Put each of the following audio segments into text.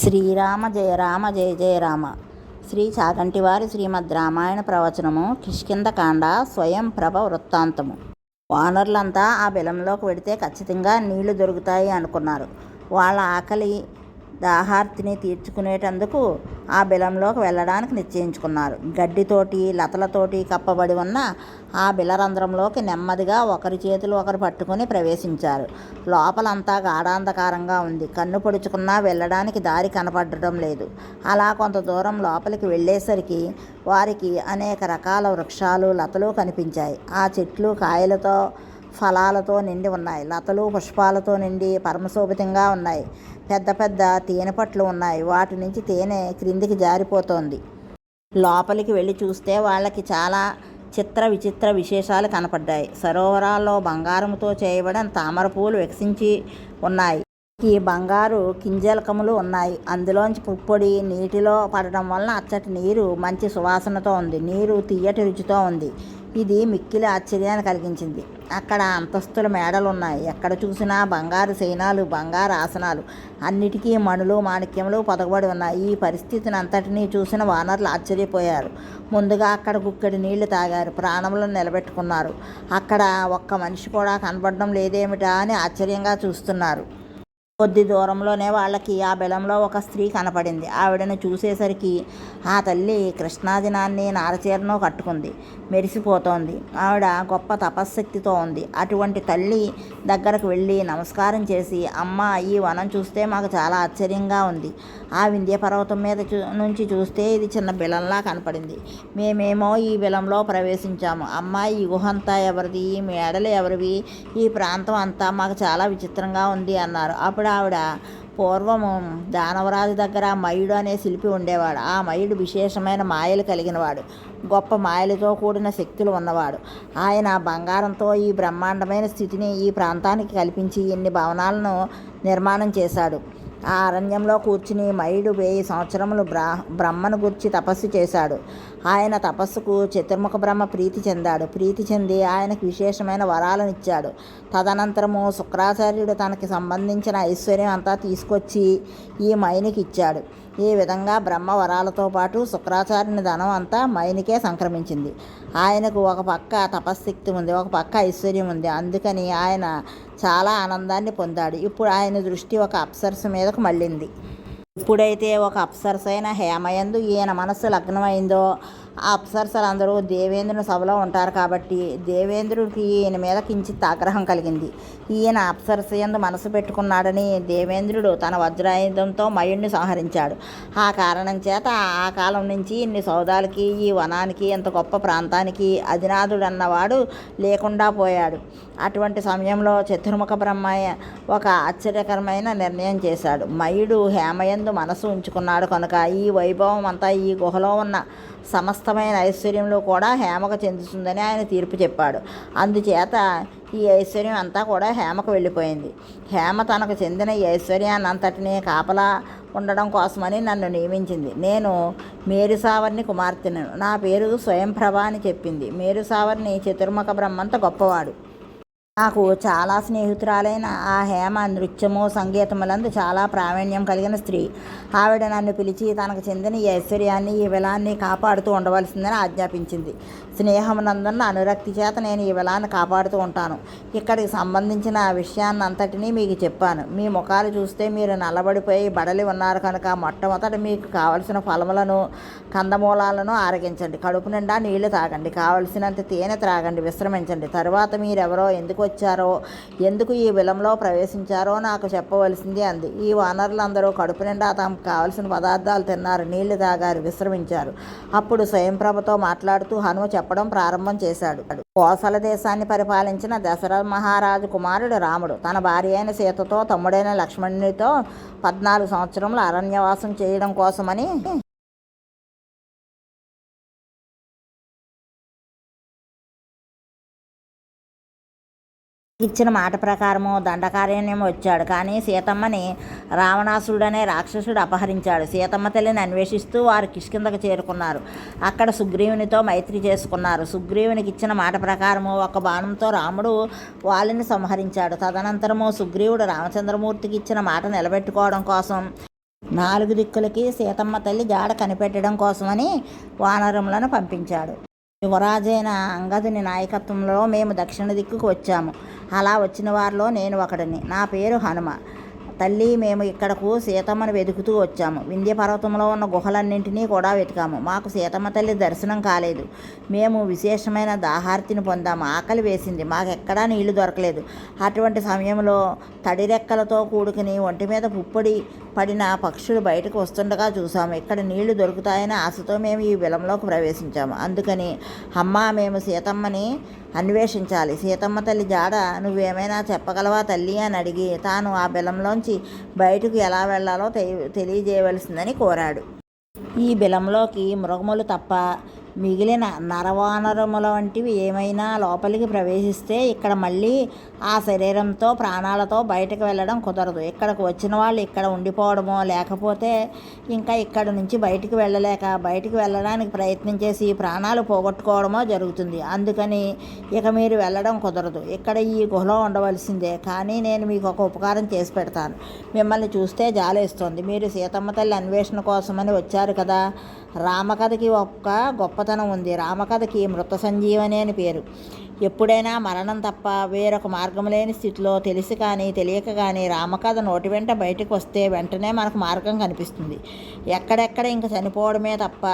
శ్రీరామ జయ రామ జయ జయ రామ. శ్రీ చాగంటివారి శ్రీమద్ రామాయణ ప్రవచనము కిష్కింధకాండ స్వయం ప్రభ వృత్తాంతము. వానరులంతా ఆ బిలంలోకి వెడితే ఖచ్చితంగా నీళ్లు దొరుకుతాయి అనుకున్నారు. వాళ్ళ ఆకలి దాహార్తిని తీర్చుకునేటందుకు ఆ బిలంలోకి వెళ్ళడానికి నిశ్చయించుకున్నారు. గడ్డితోటి లతలతోటి కప్పబడి ఉన్న ఆ బిలరంధ్రంలోకి నెమ్మదిగా ఒకరి చేతులు ఒకరు పట్టుకుని ప్రవేశించారు. లోపలంతా గాఢాంధకారంగా ఉంది. కన్ను పొడుచుకున్నా వెళ్ళడానికి దారి కనపడటం లేదు. అలా కొంత దూరం లోపలికి వెళ్ళేసరికి వారికి అనేక రకాల వృక్షాలు లతలు కనిపించాయి. ఆ చెట్లు కాయలతో ఫలాలతో నిండి ఉన్నాయి. లతలు పుష్పాలతో నిండి పరమశోభితంగా ఉన్నాయి. పెద్ద పెద్ద తేనె పట్లు ఉన్నాయి. వాటి నుంచి తేనె క్రిందికి జారిపోతోంది. లోపలికి వెళ్ళి చూస్తే వాళ్ళకి చాలా చిత్ర విచిత్ర విశేషాలు కనపడ్డాయి. సరోవరాల్లో బంగారంతో చేయబడిన తామర పూలు వికసించి ఉన్నాయి. ఈ బంగారు కింజలకములు ఉన్నాయి. అందులోంచి పుప్పొడి నీటిలో పడటం వలన అచ్చటి నీరు మంచి సువాసనతో ఉంది. నీరు తీయటి రుచితో ఉంది. ఇది మిక్కిలి ఆశ్చర్యాన్ని కలిగించింది. అక్కడ అంతస్తుల మేడలు ఉన్నాయి. ఎక్కడ చూసినా బంగారు శయనాలు, బంగారు ఆసనాలు, అన్నిటికీ మణులు మాణిక్యములు పొదగబడి ఉన్నాయి. ఈ పరిస్థితిని అంతటినీ చూసిన వానరులు ఆశ్చర్యపోయారు. ముందుగా అక్కడ గుక్కెడి నీళ్లు తాగారు. ప్రాణములను నిలబెట్టుకున్నారు. అక్కడ ఒక్క మనిషి కూడా కనబడడం లేదేమిటా అని ఆశ్చర్యంగా చూస్తున్నారు. కొద్ది దూరంలోనే వాళ్ళకి ఆ బిలంలో ఒక స్త్రీ కనపడింది. ఆవిడను చూసేసరికి ఆ తల్లి కృష్ణాజినాన్ని నారచీరను కట్టుకుంది. మెరిసిపోతోంది. ఆవిడ గొప్ప తపశ్శక్తితో ఉంది. అటువంటి తల్లి దగ్గరకు వెళ్ళి నమస్కారం చేసి, అమ్మ, ఈ వనం చూస్తే మాకు చాలా ఆశ్చర్యంగా ఉంది. ఆ వింధ్య పర్వతం మీద నుంచి చూస్తే ఇది చిన్న బిలంలా కనపడింది. మేమేమో ఈ బిలంలో ప్రవేశించాము. అమ్మ, ఈ గుహ అంతా ఎవరిది? ఈ మేడలు ఎవరివి? ఈ ప్రాంతం అంతా మాకు చాలా విచిత్రంగా ఉంది అన్నారు. అప్పుడు ఆవిడ, పూర్వము దానవరాజు దగ్గర మయుడు అనే శిల్పి ఉండేవాడు. ఆ మయుడు విశేషమైన మాయలు కలిగినవాడు. గొప్ప మాయలతో కూడిన శక్తులు ఉన్నవాడు. ఆయన బంగారంతో ఈ బ్రహ్మాండమైన స్థితిని ఈ ప్రాంతానికి కల్పించి ఇన్ని భవనాలను నిర్మాణం చేశాడు. ఆ అరణ్యంలో కూర్చుని మయుడు 1000 సంవత్సరములు బ్రహ్మను గురించి తపస్సు చేశాడు. ఆయన తపస్సుకు చతుర్ముఖ బ్రహ్మ ప్రీతి చెందాడు. ప్రీతి చెంది ఆయనకు విశేషమైన వరాలను ఇచ్చాడు. తదనంతరము శుక్రాచార్యుడు తనకి సంబంధించిన ఐశ్వర్యం అంతా తీసుకొచ్చి ఈ మైనికి ఇచ్చాడు. ఈ విధంగా బ్రహ్మ వరాలతో పాటు శుక్రాచార్యుని ధనం అంతా మైనికే సంక్రమించింది. ఆయనకు ఒక పక్క తపశ్శక్తి ఉంది, ఒక పక్క ఐశ్వర్యం ఉంది. అందుకని ఆయన చాలా ఆనందాన్ని పొందాడు. ఇప్పుడు ఆయన దృష్టి ఒక అప్సరస మీదకు మళ్ళింది. ఎప్పుడైతే ఒక అప్సరస అయిన హేమయందు ఈయన మనస్సు లగ్నమైందో, ఆ అప్సరసలందరూ దేవేంద్రుని సభలో ఉంటారు కాబట్టి దేవేంద్రుడికి ఈయన మీద కించిత్ ఆగ్రహం కలిగింది. ఈయన అప్సరసయందు మనసు పెట్టుకున్నాడని దేవేంద్రుడు తన వజ్రాయుధంతో మయుడిని సంహరించాడు. ఆ కారణం చేత ఆ కాలం నుంచి ఇన్ని సౌదాలకి, ఈ వనానికి, ఇంత గొప్ప ప్రాంతానికి అధినాథుడు అన్నవాడు లేకుండా పోయాడు. అటువంటి సమయంలో చతుర్ముఖ బ్రహ్మ ఒక ఆశ్చర్యకరమైన నిర్ణయం చేశాడు. మయుడు హేమయందు మనసు ఉంచుకున్నాడు కనుక ఈ వైభవం అంతా ఈ గుహలో ఉన్న సమస్తమైన ఐశ్వర్యంలో కూడా హేమకు చెందుతుందని ఆయన తీర్పు చెప్పాడు. అందుచేత ఈ ఐశ్వర్యం అంతా కూడా హేమకు వెళ్ళిపోయింది. హేమ తనకు చెందిన ఈ ఐశ్వర్యాన్ని అంతటినీ కాపలా ఉండడం కోసమని నన్ను నియమించింది. నేను మేరుసావర్ణి కుమార్తెను. నా పేరు స్వయంప్రభ అని చెప్పింది. మేరుసావర్ణి చతుర్ముఖ బ్రహ్మంత గొప్పవాడు. నాకు చాలా స్నేహితురాలైన ఆ హేమ నృత్యము సంగీతములందు చాలా ప్రావీణ్యం కలిగిన స్త్రీ. ఆవిడ నన్ను పిలిచి తనకు చెందిన ఈ ఐశ్వర్యాన్ని, ఈ విలాన్ని కాపాడుతూ ఉండవలసిందని ఆజ్ఞాపించింది. స్నేహమునందున్న అనురక్తి చేత నేను ఈ విలాన్ని కాపాడుతూ ఉంటాను. ఇక్కడికి సంబంధించిన విషయాన్ని అంతటినీ మీకు చెప్పాను. మీ ముఖాలు చూస్తే మీరు నల్లబడిపోయి బడలి ఉన్నారు కనుక మొట్టమొదట మీకు కావలసిన ఫలములను, కందమూలాలను ఆరగించండి. కడుపు నిండా నీళ్లు తాగండి. కావలసినంత తేనె త్రాగండి. విశ్రమించండి. తరువాత మీరెవరో, ఎందుకు వచ్చారో, ఎందుకు ఈ విలంలో ప్రవేశించారో నాకు చెప్పవలసింది అంది. ఈ వానరులందరూ కడుపు నిండా తమకు కావలసిన పదార్థాలు తిన్నారు, నీళ్లు తాగారు, విశ్రమించారు. అప్పుడు స్వయంప్రభతో మాట్లాడుతూ హనుమ చెప్పడం ప్రారంభం చేశాడు. కోసల దేశాన్ని పరిపాలించిన దశరథ మహారాజు కుమారుడు రాముడు తన భార్య అయిన సీతతో, తమ్ముడైన లక్ష్మణునితో 14 సంవత్సరములు అరణ్యవాసం చేయడం కోసమని ఇచ్చిన మాట ప్రకారము దండకారణ్యం వచ్చాడు. కానీ సీతమ్మని రావణాసురుడనే రాక్షసుడు అపహరించాడు. సీతమ్మ తల్లిని అన్వేషిస్తూ వారు కిష్కింధకు చేరుకున్నారు. అక్కడ సుగ్రీవునితో మైత్రి చేసుకున్నారు. సుగ్రీవునికి ఇచ్చిన మాట ప్రకారము ఒక బాణంతో రాముడు వాళ్ళని సంహరించాడు. తదనంతరము సుగ్రీవుడు రామచంద్రమూర్తికి ఇచ్చిన మాట నిలబెట్టుకోవడం కోసం నాలుగు దిక్కులకి సీతమ్మ తల్లి జాడ కనిపెట్టడం కోసమని వానరములను పంపించాడు. యువరాజైన అంగదుని నాయకత్వంలో మేము దక్షిణ దిక్కుకు వచ్చాము. అలా వచ్చిన వారిలో నేను ఒకడిని. నా పేరు హనుమ. తల్లి, మేము ఇక్కడకు సీతమ్మను వెతుకుతూ వచ్చాము. వింధ్య పర్వతంలో ఉన్న గుహలన్నింటినీ కూడా వెతికాము. మాకు సీతమ్మ తల్లి దర్శనం కాలేదు. మేము విశేషమైన దాహార్తిని పొందాము. ఆకలి వేసింది. మాకెక్కడా నీళ్లు దొరకలేదు. అటువంటి సమయంలో తడిరెక్కలతో కూడుకుని ఒంటి మీద పుప్పొడి పడిన పక్షులు బయటకు వస్తుండగా చూసాము. ఇక్కడ నీళ్లు దొరుకుతాయని ఆశతో మేము ఈ బిలంలోకి ప్రవేశించాము. అందుకని అమ్మా, మేము సీతమ్మని అన్వేషించాలి. సీతమ్మ తల్లి జాడ నువ్వేమైనా చెప్పగలవా తల్లి అని అడిగి తాను ఆ బిలంలోంచి బయటకు ఎలా వెళ్లాలో తెలియజేయవలసిందని కోరాడు. ఈ బిలంలోకి మృగములు తప్ప మిగిలిన నరవానరముల వంటివి ఏమైనా లోపలికి ప్రవేశిస్తే ఇక్కడ మళ్ళీ ఆ శరీరంతో ప్రాణాలతో బయటకు వెళ్ళడం కుదరదు. ఇక్కడకు వచ్చిన వాళ్ళు ఇక్కడ ఉండిపోవడమో లేకపోతే ఇంకా ఇక్కడ నుంచి బయటికి బయటికి వెళ్ళడానికి ప్రయత్నం చేసి ప్రాణాలు పోగొట్టుకోవడమో జరుగుతుంది. అందుకని ఇక మీరు వెళ్ళడం కుదరదు. ఇక్కడ ఈ గుహలో ఉండవలసిందే. కానీ నేను మీకు ఒక ఉపకారం చేసి పెడతాను. మిమ్మల్ని చూస్తే జాలేస్తుంది. మీరు సీతమ్మ తల్లి అన్వేషణ కోసమని వచ్చారు కదా. రామకథకి ఒక గొప్పతనం ఉంది. రామకథకి మృత సంజీవని అని పేరు. ఎప్పుడైనా మరణం తప్ప వేరొక మార్గం లేని స్థితిలో తెలిసి కానీ తెలియక కానీ రామకథ నోటి వెంట బయటకు వస్తే వెంటనే మనకు మార్గం కనిపిస్తుంది. ఎక్కడెక్కడ ఇంక చనిపోవడమే తప్ప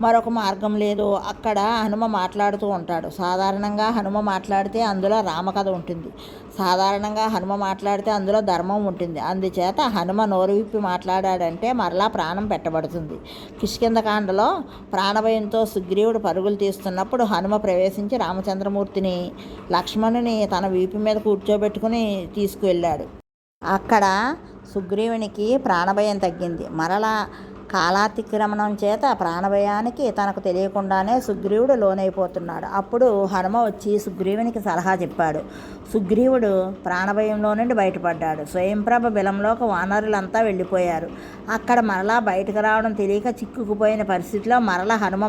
మరొక మార్గం లేదు. అక్కడ హనుమ మాట్లాడుతూ ఉంటాడు. సాధారణంగా హనుమ మాట్లాడితే అందులో రామకథ ఉంటుంది. సాధారణంగా హనుమ మాట్లాడితే అందులో ధర్మం ఉంటుంది. అందుచేత హనుమ నోరు విప్పి మాట్లాడాడంటే మరలా ప్రాణం పెట్టబడుతుంది. కిష్కింధకాండలో ప్రాణభయంతో సుగ్రీవుడు పరుగులు తీస్తున్నప్పుడు హనుమ ప్రవేశించి రామచంద్రమూర్తిని, లక్ష్మణుని తన వీపు మీద కూర్చోబెట్టుకుని తీసుకువెళ్ళాడు. అక్కడ సుగ్రీవునికి ప్రాణభయం తగ్గింది. మరలా కాలాతిక్రమణం చేత ప్రాణభయానికి తనకు తెలియకుండానే సుగ్రీవుడు లోనైపోతున్నాడు. అప్పుడు హనుమ వచ్చి సుగ్రీవునికి సలహా చెప్పాడు. సుగ్రీవుడు ప్రాణభయంలో నుండి బయటపడ్డాడు. స్వయంప్రభ బిలంలోకి వానరులంతా వెళ్ళిపోయారు. అక్కడ మరలా బయటకు రావడం తెలియక చిక్కుకుపోయిన పరిస్థితిలో మరలా హనుమ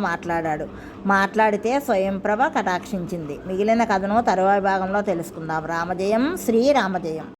మాట్లాడితే స్వయంప్రభ కటాక్షించింది. మిగిలిన కథను తరువాయి భాగంలో తెలుసుకుందాం. రామజయం శ్రీరామజయం.